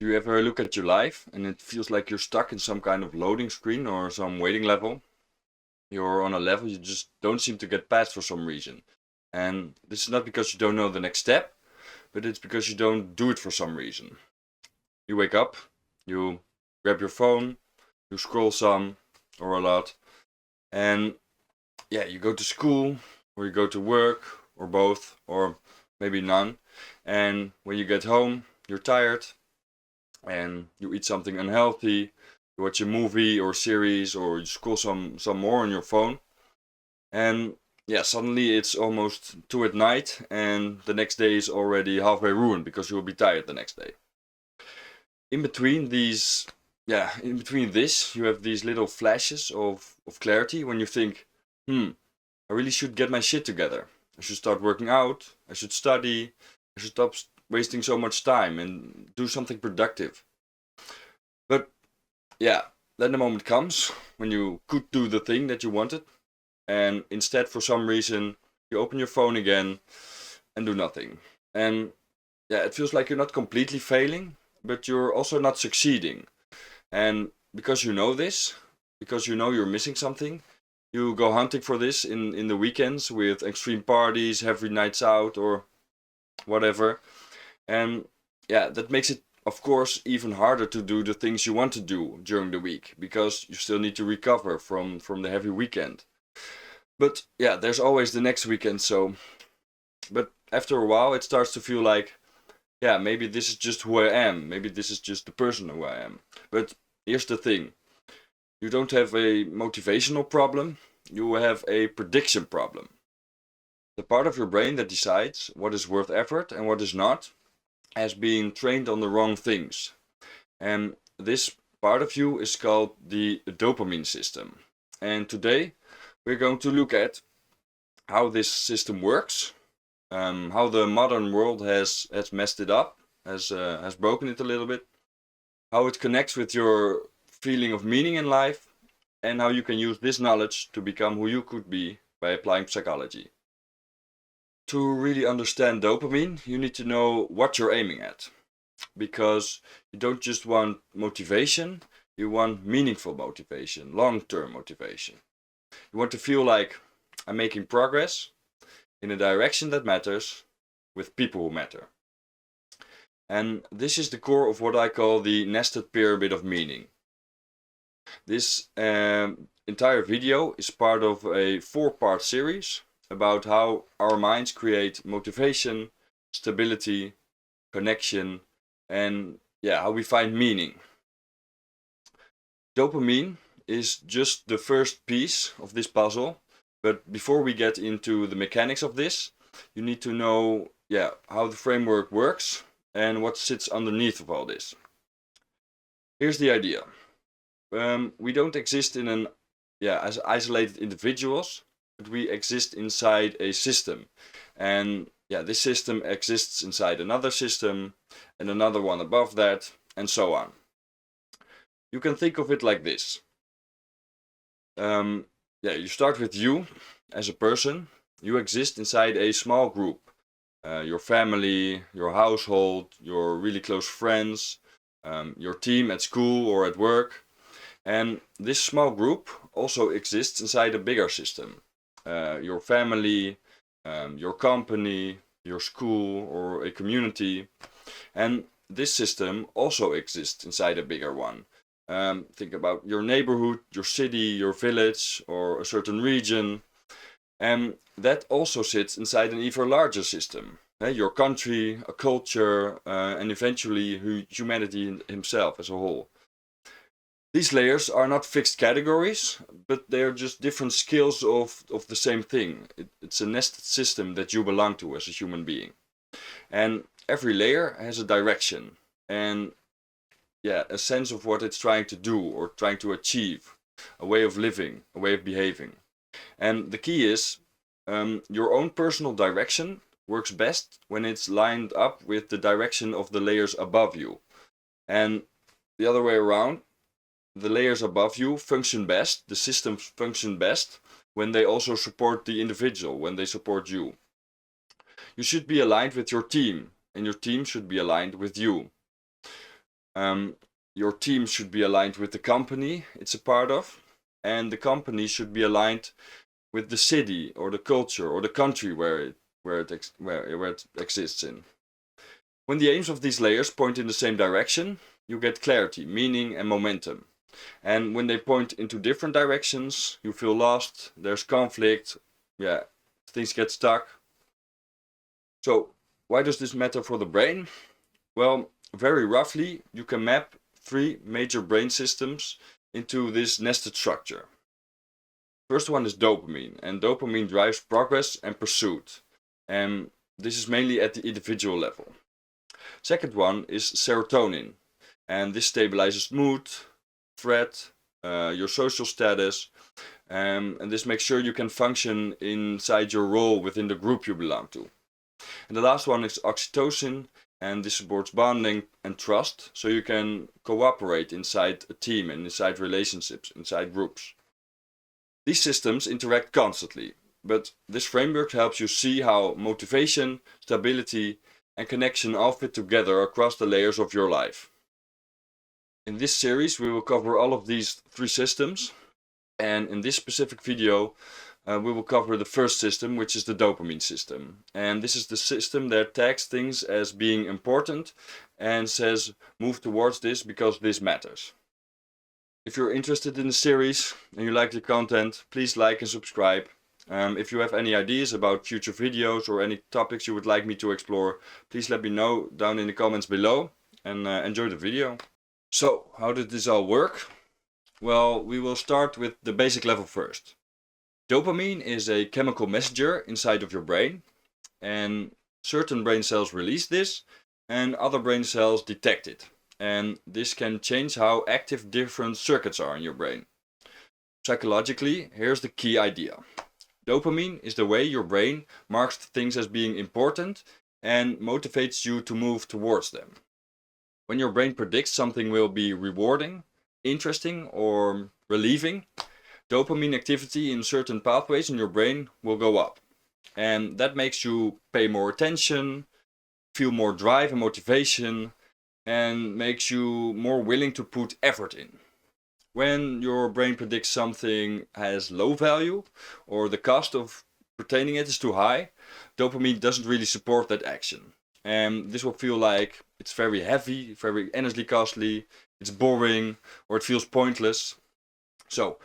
You ever look at your life and it feels like you're stuck in some kind of loading screen or some waiting level? You're on a level you just don't seem to get past for some reason. And this is not because you don't know the next step, but it's because you don't do it for some reason. You wake up, you grab your phone, you scroll some or a lot, and yeah, you go to school or you go to work or both or maybe none. And when you get home, you're tired and you eat something unhealthy, you watch a movie or series or you scroll some more on your phone, and yeah, suddenly it's almost 2 at night and the next day is already halfway ruined because you will be tired the next day. In between these, in between this, you have these little flashes of clarity when you think, I really should get my shit together. I should start working out, I should study, I should stop wasting so much time and do something productive. But yeah, then the moment comes when you could do the thing that you wanted, and instead, for some reason, you open your phone again and do nothing. And yeah, it feels like you're not completely failing, but you're also not succeeding. And because you know this, because you know you're missing something, you go hunting for this in the weekends with extreme parties, heavy nights out, or whatever. And yeah, that makes it, of course, even harder to do the things you want to do during the week because you still need to recover from the heavy weekend. But yeah, there's always the next weekend, so. But after a while, it starts to feel like, yeah, maybe this is just who I am. Maybe this is just the person who I am. But here's the thing, you don't have a motivational problem, you have a prediction problem. The part of your brain that decides what is worth effort and what is not has been trained on the wrong things. And this part of you is called the dopamine system. And today we're going to look at how this system works, how the modern world has messed it up, has broken it a little bit, how it connects with your feeling of meaning in life, and how you can use this knowledge to become who you could be by applying psychology. To really understand dopamine, you need to know what you're aiming at, because you don't just want motivation, you want meaningful motivation, long-term motivation. You want to feel like I'm making progress in a direction that matters with people who matter. And this is the core of what I call the nested pyramid of meaning. This entire video is part of a 4-part series about how our minds create motivation, stability, connection, and how we find meaning. Dopamine is just the first piece of this puzzle, but before we get into the mechanics of this, you need to know how the framework works and what sits underneath of all this. Here's the idea. We don't exist as isolated individuals, but we exist inside a system. And this system exists inside another system and another one above that, and so on. You can think of it like this. You start with you as a person. You exist inside a small group. Your family, your household, your really close friends, your team at school or at work. And this small group also exists inside a bigger system. Your family, your company, your school, or a community. And this system also exists inside a bigger one. Think about your neighborhood, your city, your village, or a certain region. And that also sits inside an even larger system. Your country, a culture, and eventually humanity himself as a whole. These layers are not fixed categories, but they are just different scales of the same thing. It's a nested system that you belong to as a human being. And every layer has a direction and a sense of what it's trying to do or trying to achieve, a way of living, a way of behaving. And the key is your own personal direction works best when it's lined up with the direction of the layers above you. And the other way around, the layers above you function best, the systems function best, when they also support the individual, when they support you. You should be aligned with your team, and your team should be aligned with you. Your team should be aligned with the company it's a part of, and the company should be aligned with the city or the culture or the country where it exists in. When the aims of these layers point in the same direction, you get clarity, meaning, and momentum. And when they point into different directions, you feel lost, there's conflict, things get stuck. So, why does this matter for the brain? Well, very roughly, you can map 3 major brain systems into this nested structure. First one is dopamine, and dopamine drives progress and pursuit. And this is mainly at the individual level. Second one is serotonin, and this stabilizes mood, threat, your social status, and this makes sure you can function inside your role within the group you belong to. And the last one is oxytocin, and this supports bonding and trust, so you can cooperate inside a team and inside relationships, inside groups. These systems interact constantly, but this framework helps you see how motivation, stability, and connection all fit together across the layers of your life. In this series we will cover all of these 3 systems, and in this specific video we will cover the first system, which is the dopamine system. And this is the system that tags things as being important and says move towards this because this matters. If you're interested in the series and you like the content, please like and subscribe. If you have any ideas about future videos or any topics you would like me to explore, please let me know down in the comments below, and enjoy the video. So, how did this all work? Well, we will start with the basic level first. Dopamine is a chemical messenger inside of your brain, and certain brain cells release this and other brain cells detect it. And this can change how active different circuits are in your brain. Psychologically, here's the key idea. Dopamine is the way your brain marks things as being important and motivates you to move towards them. When your brain predicts something will be rewarding, interesting, or relieving, dopamine activity in certain pathways in your brain will go up. And that makes you pay more attention, feel more drive and motivation, and makes you more willing to put effort in. When your brain predicts something has low value, or the cost of retaining it is too high, dopamine doesn't really support that action. And this will feel like it's very heavy, very energy costly, it's boring, or it feels pointless. So,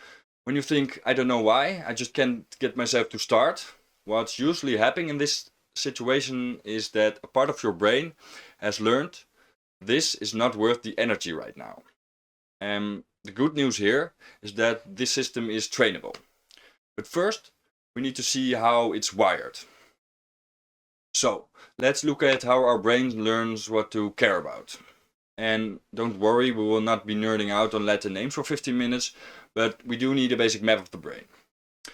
when you think, I don't know why, I just can't get myself to start, what's usually happening in this situation is that a part of your brain has learned this is not worth the energy right now. The good news here is that this system is trainable. But first, we need to see how it's wired. So, let's look at how our brain learns what to care about. And don't worry, we will not be nerding out on Latin names for 15 minutes, but we do need a basic map of the brain.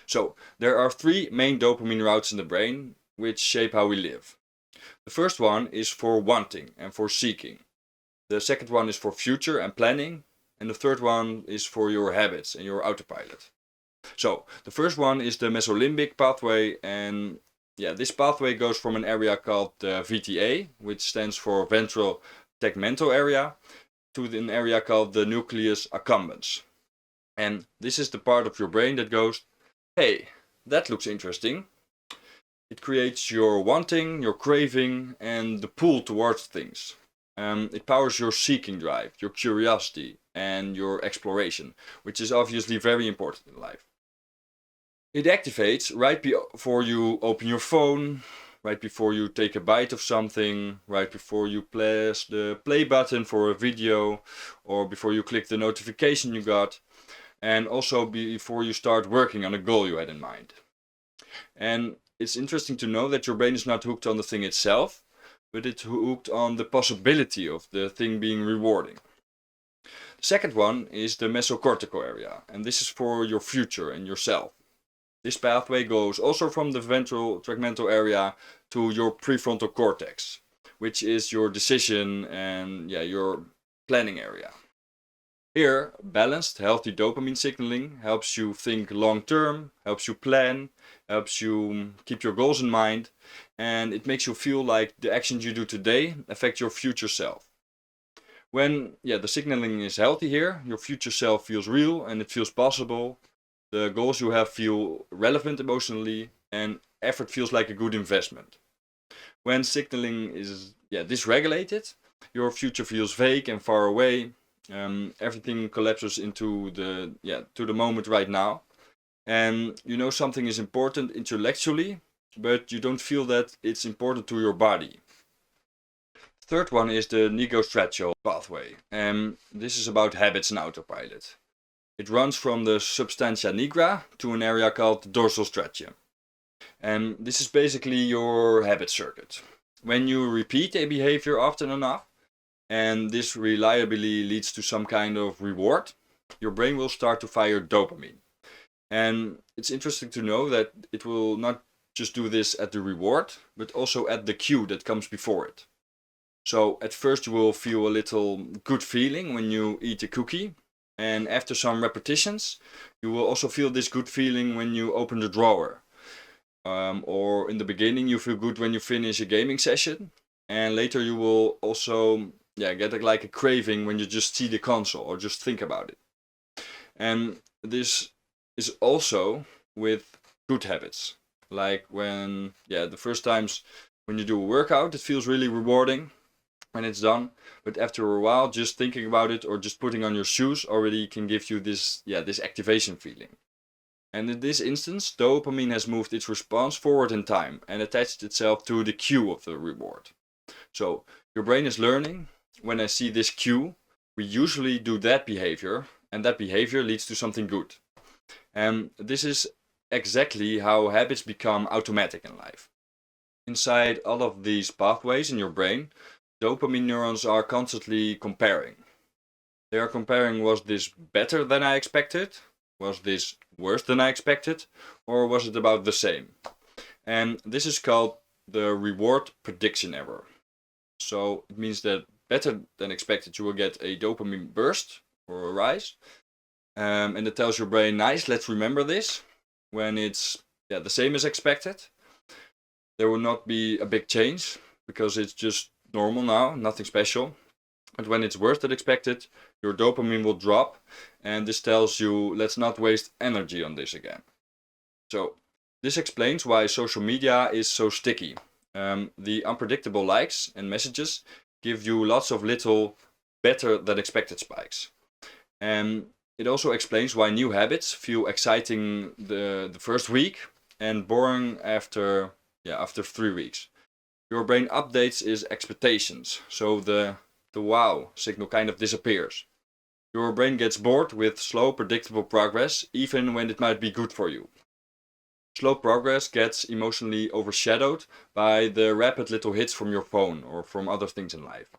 So, there are 3 main dopamine routes in the brain, which shape how we live. The first one is for wanting and for seeking. The second one is for future and planning. And the third one is for your habits and your autopilot. So, the first one is the mesolimbic pathway, and this pathway goes from an area called the VTA, which stands for ventral tegmental area, to an area called the nucleus accumbens. And this is the part of your brain that goes, hey, that looks interesting. It creates your wanting, your craving, and the pull towards things. It powers your seeking drive, your curiosity, and your exploration, which is obviously very important in life. It activates right before you open your phone, right before you take a bite of something, right before you press the play button for a video, or before you click the notification you got, and also before you start working on a goal you had in mind. And it's interesting to know that your brain is not hooked on the thing itself, but it's hooked on the possibility of the thing being rewarding. The second one is the mesocortical area, and this is for your future and yourself. This pathway goes also from the ventral tegmental area to your prefrontal cortex, which is your decision and your planning area. Here, balanced, healthy dopamine signaling helps you think long term, helps you plan, helps you keep your goals in mind, and it makes you feel like the actions you do today affect your future self. When the signaling is healthy here, your future self feels real and it feels possible. The goals you have feel relevant emotionally, and effort feels like a good investment. When signaling is dysregulated, your future feels vague and far away. Everything collapses into the moment right now, and you know something is important intellectually, but you don't feel that it's important to your body. Third one is the negostrategial pathway, and this is about habits and autopilot. It runs from the substantia nigra to an area called the dorsal striatum. And this is basically your habit circuit. When you repeat a behavior often enough, and this reliably leads to some kind of reward, your brain will start to fire dopamine. And it's interesting to know that it will not just do this at the reward, but also at the cue that comes before it. So at first you will feel a little good feeling when you eat a cookie, and after some repetitions, you will also feel this good feeling when you open the drawer. Or in the beginning, you feel good when you finish a gaming session, and later you will also get like a craving when you just see the console or just think about it. And this is also with good habits, like when the first times when you do a workout, it feels really rewarding when it's done, but after a while, just thinking about it or just putting on your shoes already can give you this activation feeling. And in this instance, dopamine has moved its response forward in time and attached itself to the cue of the reward. So your brain is learning, when I see this cue, we usually do that behavior, and that behavior leads to something good. And this is exactly how habits become automatic in life. Inside all of these pathways in your brain, dopamine neurons are constantly comparing. They are comparing, was this better than I expected? Was this worse than I expected? Or was it about the same? And this is called the reward prediction error. So it means that better than expected, you will get a dopamine burst or a rise. And it tells your brain, nice, let's remember this. When it's the same as expected, there will not be a big change because it's just normal now, nothing special. And when it's worse than expected, your dopamine will drop, and this tells you, let's not waste energy on this again. So this explains why social media is so sticky. The unpredictable likes and messages give you lots of little better than expected spikes. And it also explains why new habits feel exciting the first week and boring after 3 weeks. Your brain updates its expectations, so the wow signal kind of disappears. Your brain gets bored with slow, predictable progress, even when it might be good for you. Slow progress gets emotionally overshadowed by the rapid little hits from your phone or from other things in life.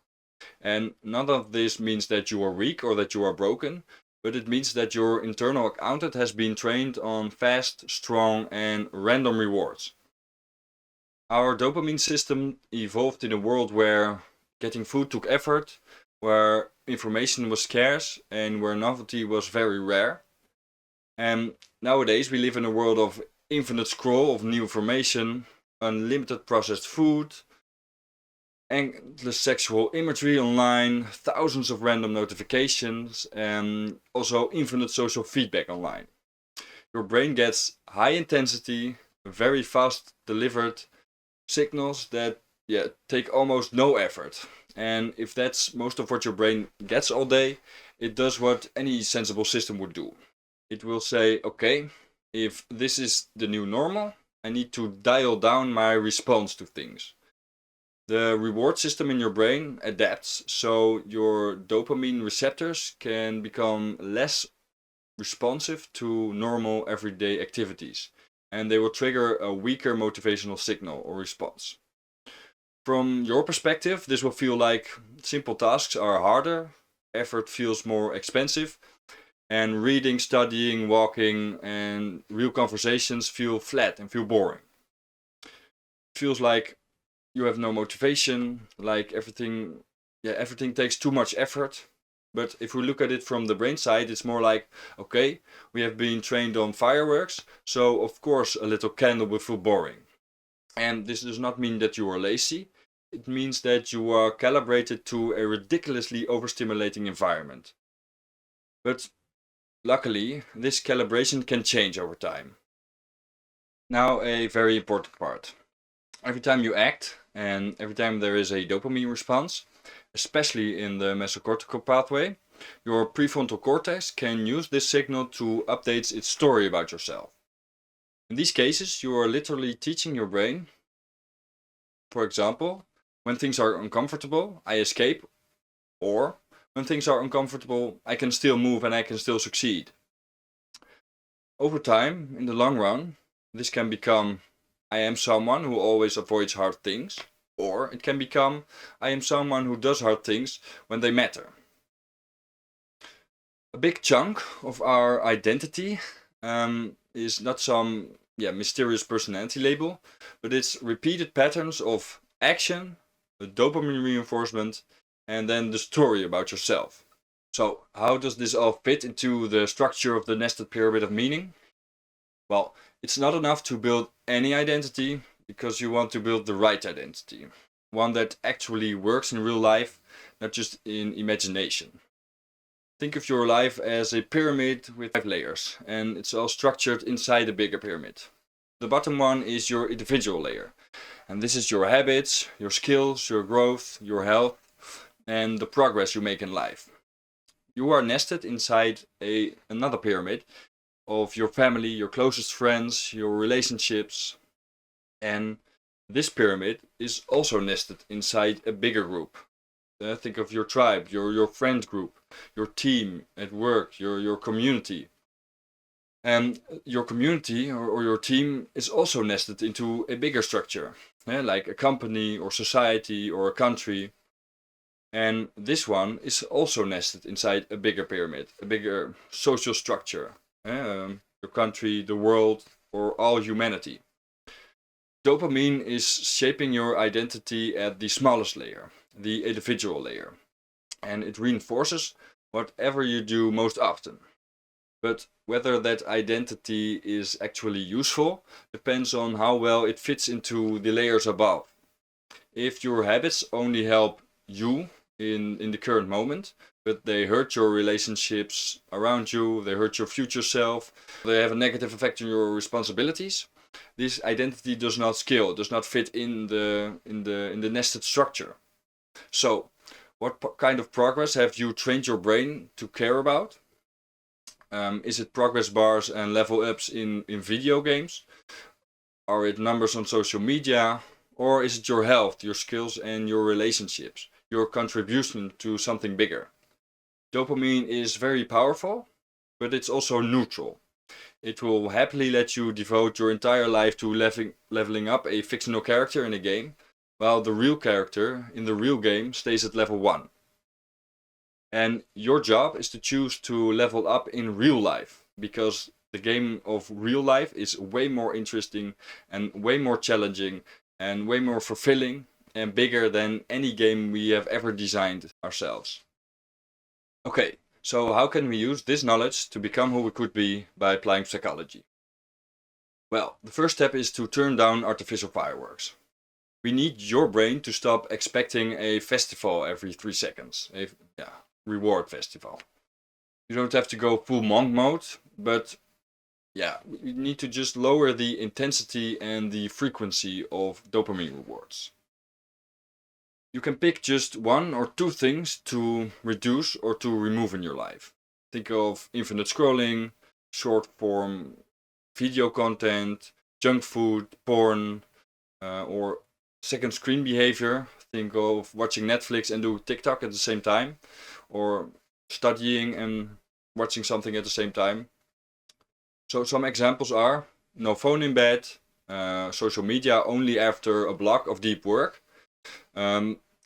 And none of this means that you are weak or that you are broken, but it means that your internal accountant has been trained on fast, strong, and random rewards. Our dopamine system evolved in a world where getting food took effort, where information was scarce, and where novelty was very rare. And nowadays we live in a world of infinite scroll of new information, unlimited processed food, endless sexual imagery online, thousands of random notifications, and also infinite social feedback online. Your brain gets high intensity, very fast delivered signals that take almost no effort. And if that's most of what your brain gets all day, it does what any sensible system would do. It will say, okay, if this is the new normal, I need to dial down my response to things. The reward system in your brain adapts so your dopamine receptors can become less responsive to normal everyday activities, and they will trigger a weaker motivational signal or response. From your perspective, this will feel like simple tasks are harder, effort feels more expensive, and reading, studying, walking, and real conversations feel flat and feel boring. It feels like you have no motivation, like everything takes too much effort. But if we look at it from the brain side, it's more like, okay, we have been trained on fireworks, so of course a little candle will feel boring. And this does not mean that you are lazy. it means that you are calibrated to a ridiculously overstimulating environment. But luckily, this calibration can change over time. Now, a very important part. Every time you act and every time there is a dopamine response, especially in the mesocortical pathway, your prefrontal cortex can use this signal to update its story about yourself. In these cases, you are literally teaching your brain, for example, when things are uncomfortable, I escape, or when things are uncomfortable, I can still move and I can still succeed. Over time, in the long run, this can become I am someone who always avoids hard things, or it can become I am someone who does hard things when they matter. A big chunk of our identity is not some mysterious personality label, but it's repeated patterns of action, dopamine reinforcement, and then the story about yourself. So, how does this all fit into the structure of the nested pyramid of meaning? Well, it's not enough to build any identity because you want to build the right identity. One that actually works in real life, not just in imagination. Think of your life as a pyramid with 5 layers, and it's all structured inside a bigger pyramid. The bottom one is your individual layer, and this is your habits, your skills, your growth, your health, and the progress you make in life. You are nested inside another pyramid of your family, your closest friends, your relationships, and this pyramid is also nested inside a bigger group. Think of your tribe, your friend group, your team at work, your community. And your community or your team is also nested into a bigger structure, like a company or society or a country. And this one is also nested inside a bigger pyramid, a bigger social structure. Your country, the world, or all humanity. Dopamine is shaping your identity at the smallest layer, the individual layer, and it reinforces whatever you do most often. But whether that identity is actually useful depends on how well it fits into the layers above. If your habits only help you in the current moment, but they hurt your relationships around you, they hurt your future self, they have a negative effect on your responsibilities, this identity does not scale, does not fit in the nested structure. So, what kind of progress have you trained your brain to care about? Is it progress bars and level ups in video games? Are it numbers on social media? Or is it your health, your skills, and your relationships? Your contribution to something bigger? Dopamine is very powerful, but it's also neutral. It will happily let you devote your entire life to leveling up a fictional character in a game, while the real character in the real game stays at level 1. And your job is to choose to level up in real life, because the game of real life is way more interesting and way more challenging and way more fulfilling and bigger than any game we have ever designed ourselves. Okay, so how can we use this knowledge to become who we could be by applying psychology? Well, the first step is to turn down artificial fireworks. We need your brain to stop expecting a festival every 3 seconds. A reward festival. You don't have to go full monk mode, but you need to just lower the intensity and the frequency of dopamine rewards. You can pick just 1 or 2 things to reduce or to remove in your life. Think of infinite scrolling, short form video content, junk food, porn, or second screen behavior. Think of watching Netflix and do TikTok at the same time, or studying and watching something at the same time. So some examples are no phone in bed, social media only after a block of deep work.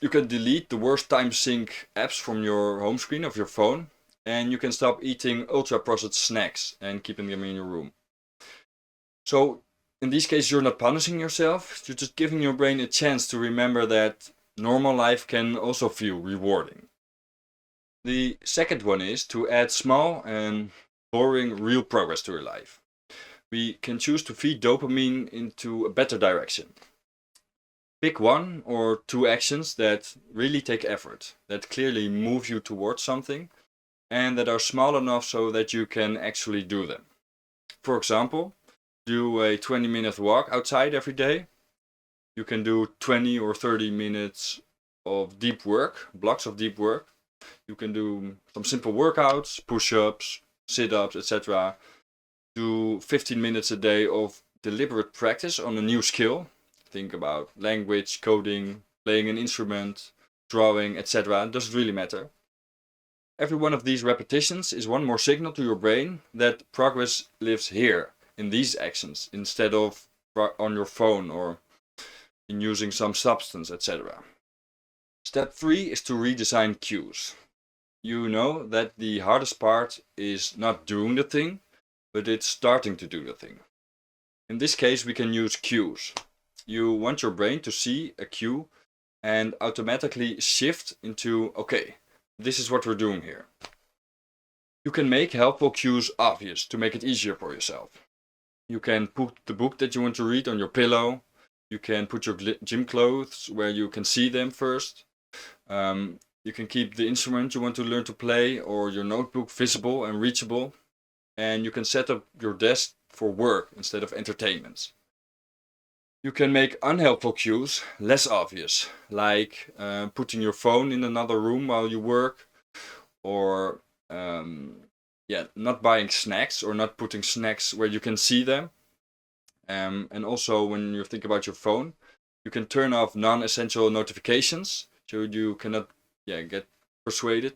You can delete the worst time sync apps from your home screen of your phone, and you can stop eating ultra processed snacks and keeping them in your room. So in these cases, you're not punishing yourself, you're just giving your brain a chance to remember that normal life can also feel rewarding. The second one is to add small and boring real progress to your life. We can choose to feed dopamine into a better direction. Pick one or two actions that really take effort, that clearly move you towards something, and that are small enough so that you can actually do them. For example, do a 20-minute walk outside every day. You can do 20 or 30 minutes of deep work, blocks of deep work. You can do some simple workouts, push-ups, sit-ups, etc. Do 15 minutes a day of deliberate practice on a new skill. Think about language, coding, playing an instrument, drawing, etc. It doesn't really matter. Every one of these repetitions is one more signal to your brain that progress lives here, in these actions, instead of on your phone or in using some substance, etc. Step 3 is to redesign cues. You know that the hardest part is not doing the thing, but it's starting to do the thing. In this case, we can use cues. You want your brain to see a cue and automatically shift into, okay, this is what we're doing here. You can make helpful cues obvious to make it easier for yourself. You can put the book that you want to read on your pillow. You can put your gym clothes where you can see them first. You can keep the instrument you want to learn to play or your notebook visible and reachable. And you can set up your desk for work instead of entertainment. You can make unhelpful cues less obvious, like putting your phone in another room while you work, or not buying snacks or not putting snacks where you can see them. And also, when you think about your phone, you can turn off non-essential notifications so you cannot get persuaded.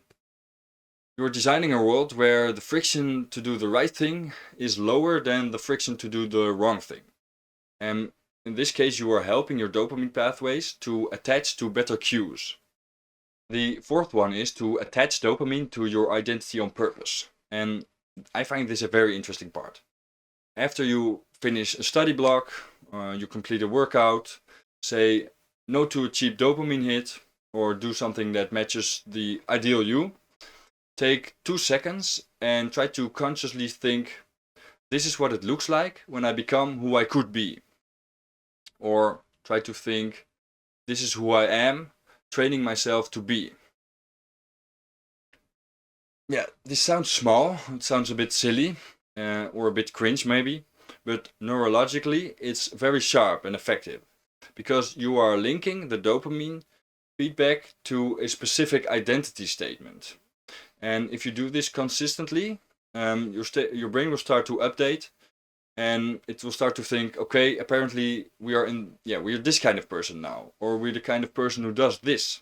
You're designing a world where the friction to do the right thing is lower than the friction to do the wrong thing. And in this case, you are helping your dopamine pathways to attach to better cues. The fourth one is to attach dopamine to your identity on purpose. And I find this a very interesting part. After you finish a study block, you complete a workout, say no to a cheap dopamine hit, or do something that matches the ideal you, take 2 seconds and try to consciously think, this is what it looks like when I become who I could be. Or try to think, this is who I am, training myself to be. Yeah, this sounds small, it sounds a bit silly, or a bit cringe maybe, but neurologically it's very sharp and effective, because you are linking the dopamine feedback to a specific identity statement. And if you do this consistently, your brain will start to update, and it will start to think, okay, apparently we're this kind of person now, or we're the kind of person who does this.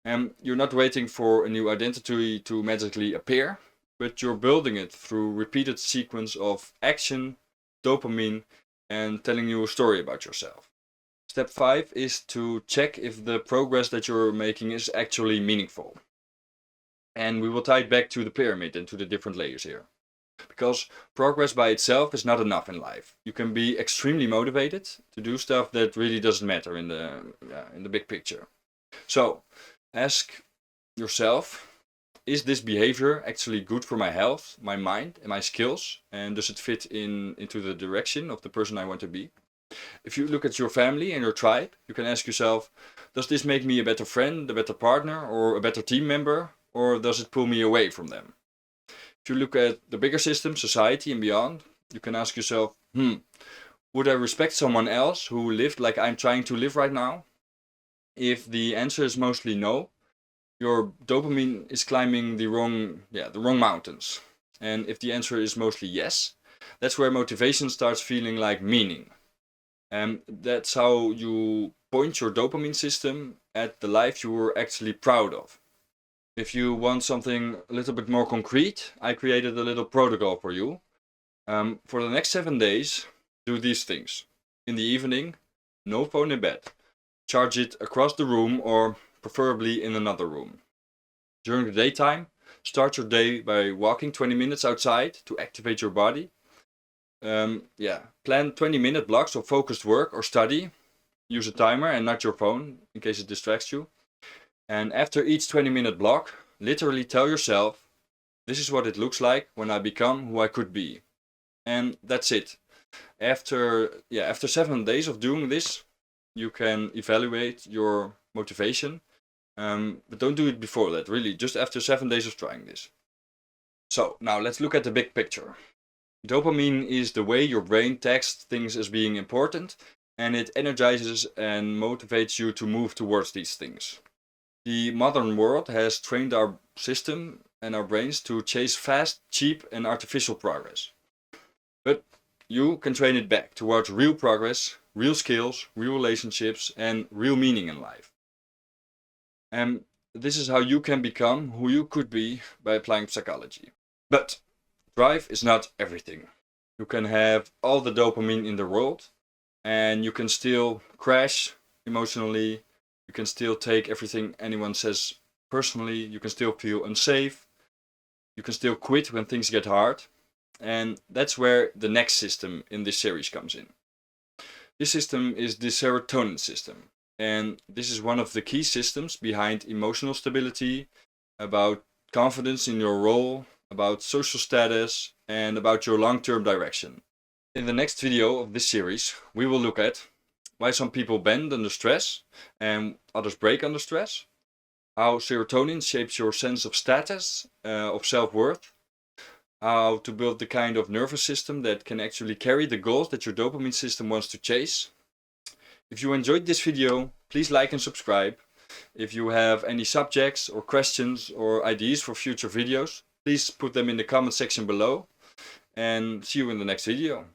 And you're not waiting for a new identity to magically appear, but you're building it through repeated sequence of action, dopamine, and telling you a story about yourself. Step 5 is to check if the progress that you're making is actually meaningful. And we will tie it back to the pyramid and to the different layers here. Because progress by itself is not enough in life. You can be extremely motivated to do stuff that really doesn't matter in the big picture. So, ask yourself, is this behavior actually good for my health, my mind, and my skills? And does it fit into the direction of the person I want to be? If you look at your family and your tribe, you can ask yourself, does this make me a better friend, a better partner, or a better team member? Or does it pull me away from them? If you look at the bigger system, society and beyond, you can ask yourself, would I respect someone else who lived like I'm trying to live right now? If the answer is mostly no, your dopamine is climbing the wrong mountains. And if the answer is mostly yes, that's where motivation starts feeling like meaning. And that's how you point your dopamine system at the life you were actually proud of. If you want something a little bit more concrete, I created a little protocol for you. For the next 7 days, do these things. In the evening, no phone in bed. Charge it across the room or preferably in another room. During the daytime, start your day by walking 20 minutes outside to activate your body. Plan 20-minute blocks of focused work or study. Use a timer and not your phone in case it distracts you. And after each 20-minute block, literally tell yourself, this is what it looks like when I become who I could be. And that's it. After 7 days of doing this, you can evaluate your motivation. But don't do it before that, really, just after 7 days of trying this. So now let's look at the big picture. Dopamine is the way your brain tags things as being important, and it energizes and motivates you to move towards these things. The modern world has trained our system and our brains to chase fast, cheap, and artificial progress. But you can train it back towards real progress, real skills, real relationships, and real meaning in life. And this is how you can become who you could be by applying psychology. But drive is not everything. You can have all the dopamine in the world, and you can still crash emotionally. You can still take everything anyone says personally. You can still feel unsafe. You can still quit when things get hard. And that's where the next system in this series comes in. This system is the serotonin system. And this is one of the key systems behind emotional stability, about confidence in your role, about social status, and about your long-term direction. In the next video of this series, we will look at why some people bend under stress and others break under stress, how serotonin shapes your sense of status, of self-worth, how to build the kind of nervous system that can actually carry the goals that your dopamine system wants to chase. If you enjoyed this video, please like and subscribe. If you have any subjects or questions or ideas for future videos, please put them in the comment section below, and see you in the next video.